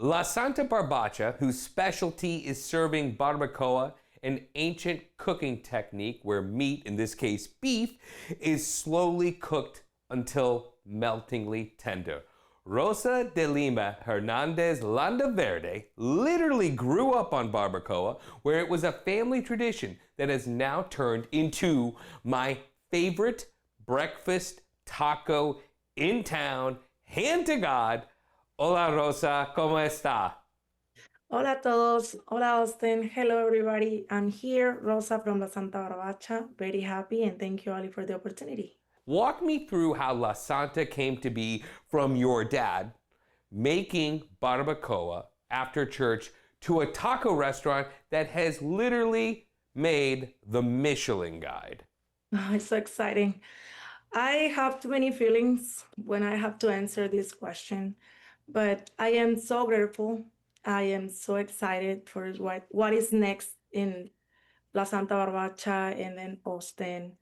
La Santa Barbacha, whose specialty is serving barbacoa, an ancient cooking technique where meat, in this case beef, is slowly cooked until meltingly tender. Rosa de Lima Hernandez-Landa Verde literally grew up on barbacoa, where it was a family tradition that has now turned into my favorite breakfast taco in town, hand to God. Hola Rosa, ¿cómo está? Hola a todos. Hola Austin. Hello everybody. I'm here, Rosa from La Santa Barbacha. Very happy and thank you, Ali, for the opportunity. Walk me through how La Santa came to be from your dad making barbacoa after church to a taco restaurant that has literally made the Michelin guide. Oh, it's so exciting. I have too many feelings when I have to answer this question, but I am so grateful. I am so excited for what is next in La Santa Barbacha and then Austin.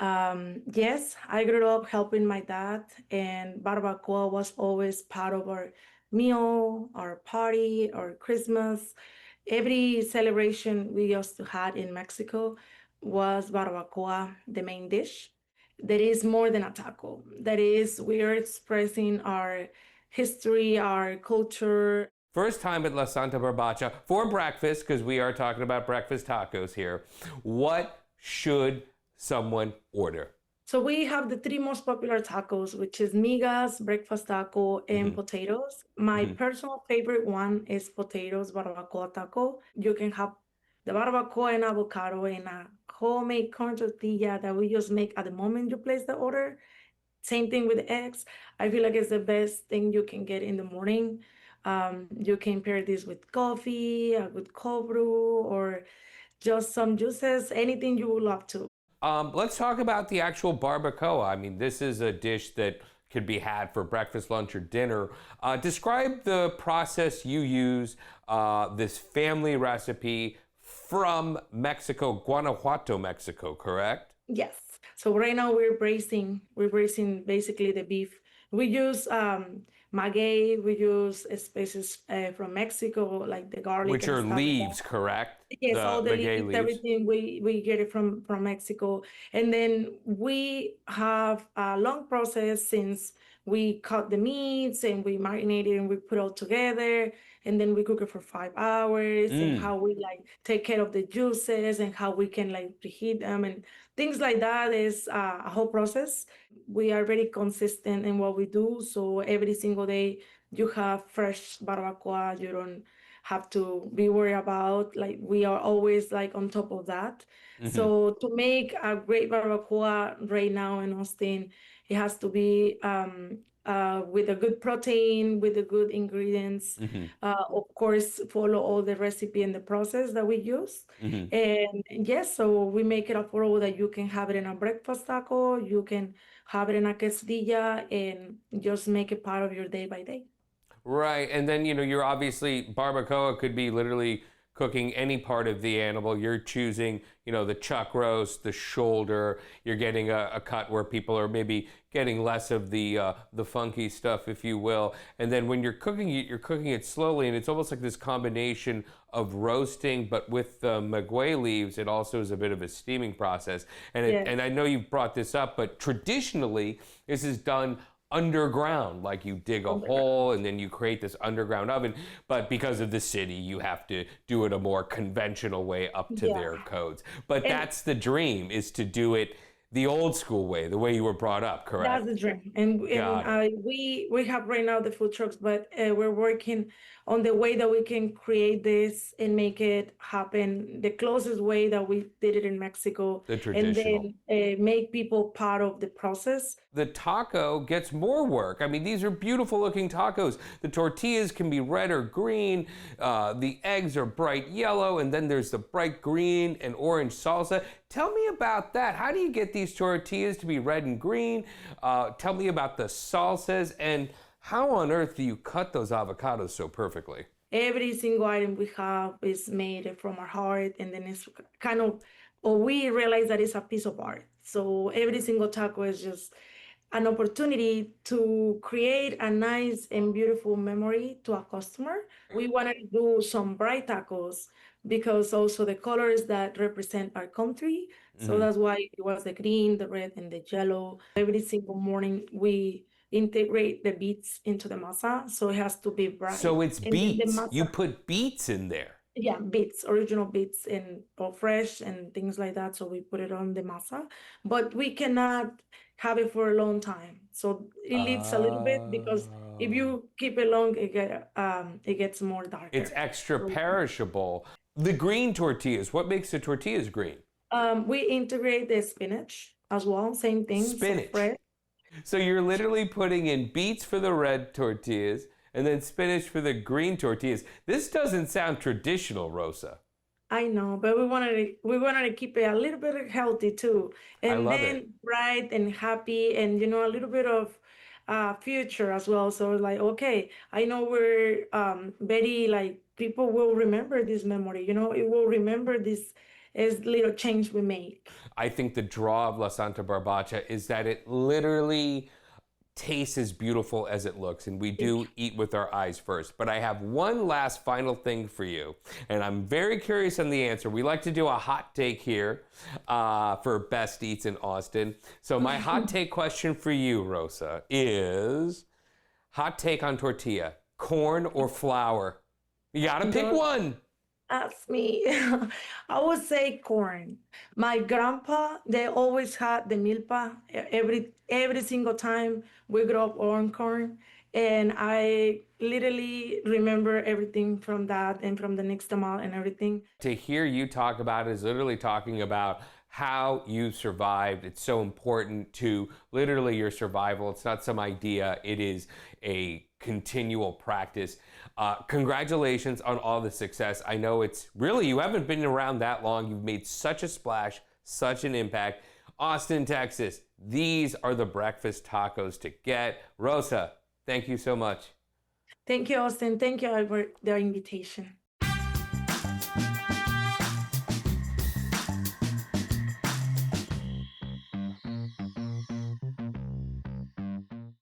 Yes, I grew up helping my dad, and barbacoa was always part of our meal, our party, our Christmas. Every celebration we used to had in Mexico was barbacoa, the main dish. That is more than a taco. That is, we are expressing our history, our culture. First time at La Santa Barbacha for breakfast, because we are talking about breakfast tacos here. What should someone order? So we have the three most popular tacos, which is migas, breakfast taco, and potatoes. My personal favorite one is potatoes barbacoa taco. You can have the barbacoa and avocado in a homemade corn tortilla that we just make at the moment you place the order. Same thing with eggs. I feel like it's the best thing you can get in the morning. You can pair this with coffee, with cold brew, or just some juices, anything you would love to. Let's talk about the actual barbacoa. I mean, this is a dish that could be had for breakfast, lunch, or dinner. Describe the process you use, this family recipe from Mexico, Guanajuato, Mexico, correct? Yes. So right now we're bracing basically the beef. We use maguey, we use spices from Mexico, like the garlic Which and are stuff like that. leaves, correct? Yes, all The the maguey leaves, leaves. everything we get it from Mexico, and then we have a long process since we cut the meats and we marinate it and we put it all together, and then we cook it for 5 hours, and Mm. how we like take care of the juices and how we can like preheat them and things like that is a whole process. We are very consistent in what we do, so every single day you have fresh barbacoa. You don't have to be worried about, like, we are always like on top of that. Hmm. So to make a great barbacoa right now in Austin, it has to be with a good protein, with the good ingredients. Hmm. Of course, follow all the recipe and the process that we use. Hmm. And yes, so we make it affordable that you can have it in a breakfast taco, you can have it in a quesadilla, and just make it part of your day by day. Right, and then you're obviously barbacoa could be literally cooking any part of the animal. You're choosing, the chuck roast, the shoulder. You're getting a cut where people are maybe getting less of the funky stuff, if you will. And then when you're cooking it slowly, and it's almost like this combination of roasting, but with the maguey leaves, it also is a bit of a steaming process. Yes. And I know you've brought this up, but traditionally this is done underground, like you dig a hole and then you create this underground oven, but because of the city you have to do it a more conventional way up to Yeah. their codes. But And that's the dream, is to do it the old school way, the way you were brought up, that's correct? the dream. And Got it. we have right now the food trucks, but we're working on the way that we can create this and make it happen the closest way that we did it in Mexico, The and traditional. then make people part of the process. The taco gets more work. I mean, these are beautiful looking tacos. The tortillas can be red or green. The eggs are bright yellow, and then there's the bright green and orange salsa. Tell me about that. How do you get these tortillas to be red and green? Tell me about the salsas, and how on earth do you cut those avocados so perfectly? Every single item we have is made from our heart, and then it's kind of, or we realize that it's a piece of art. So every single taco is just an opportunity to create a nice and beautiful memory to a customer. We wanted to do some bright tacos because also the colors that represent our country. So Mhm. that's why it was the green, the red, and the yellow. Every single morning we integrate the beets into the masa, so it has to be bright. So it's And then the beets. You masa, put beets in there. yeah, beets, original beets and or fresh and things like that. So we put it on the masa, but we cannot have it for a long time. So it leaves a little bit because if Oh. you keep it long, it gets more It's darker. extra So, perishable. The green tortillas, what makes the tortillas green? we integrate the spinach as well, same thing. So Spinach. fresh. So you're literally putting in beets for the red tortillas and then spinach for the green tortillas. This doesn't sound traditional, Rosa. I know, but we wanted to keep it a little bit healthy too, I and love it. then bright and happy, and a little bit of future as well. So like, okay, I know we're very like people will remember this memory. It will remember this as little change we make. I think the draw of La Santa Barbacha is that it literally tastes as beautiful as it looks, and we do eat with our eyes first. But I have one last final thing for you, and I'm very curious on the answer. We like to do a hot take here for Best Eats in Austin. So my hot take question for you, Rosa, is hot take on tortilla, corn or flour? You gotta pick Don't one. ask me. I would say corn. My grandpa, they always had the milpa every single time we grew up on corn. And I literally remember everything from that and from the next amount and everything. To hear you talk about it is literally talking about how you survived. It's so important to literally your survival. It's not some idea, it is a continual practice. Congratulations on all the success. I know it's really, you haven't been around that long. You've made such a splash, such an impact. Austin, Texas, these are the breakfast tacos to get. Rosa, thank you so much. Thank you, Austin. Thank you, Albert, the invitation.